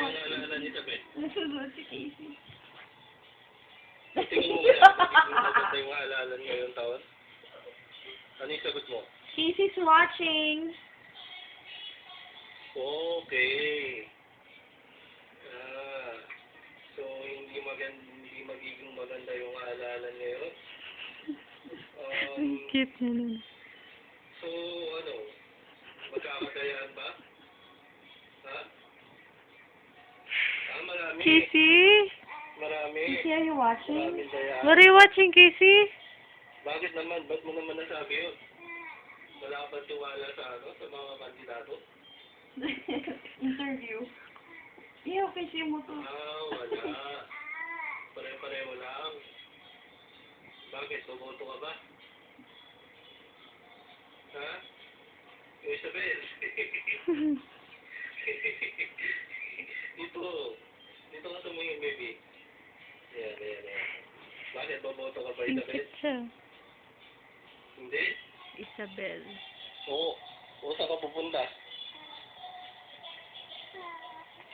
Ano naalala ni Isabel? Nasusunod si Casey. Tingin mo kaya magiging maganda yung haalalan ngayong taon? Ano yung sagot mo? Casey's watching. Okay. So hindi magiging maganda yung haalalan ngayon. Ang cute niya nun. So ano? Magkakadayaan ba? Ha? Marami. Casey? Marami. Casey, are you watching? Maraming dayaan. What are you watching, Casey? Bakit naman? Ba't mo naman nasabi yun? Wala ka ba tiwala sa sa mga kandidato? Interview. Iyo, Casey mo to. Wala. Pare-pareho lang. Bakit? Boboto ka ba? Ha? Isabel. Dito ka tumingin, baby. Yan. Bakit? Boboto ka ba, Isabel? Singkit siya. Hindi? Isabel. Oo. Saan ka pupunta?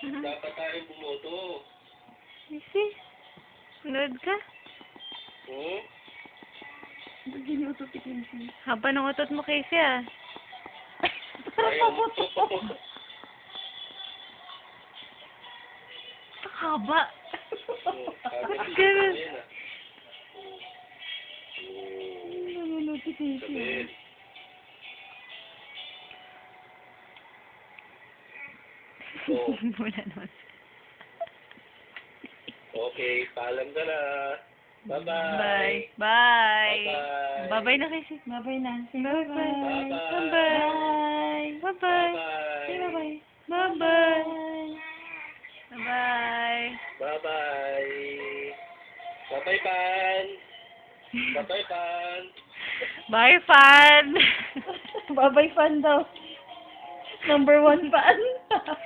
Dapat tayo bumoto. Casey? Sunod ka? Ba't ginutot si Casey? Haba ng utot mo, Casey, ah. Ayaw mo. Haba. Ba't ganun? Nanonood si Casey. Isabel. Wala naman. Okay, paalam ka na. Bye-bye. Bye. Bye. Bye-bye. Bye-bye na, Casey. Bye-bye na. Say bye-bye. Bye-bye. Bye-bye. Bye-bye. Say bye-bye. Bye-bye. Bye-bye. Bye-bye. Bye-bye, Pan. Bye-bye, Pan. Bye, fan. Bye-bye, fan daw. Number 1 fan.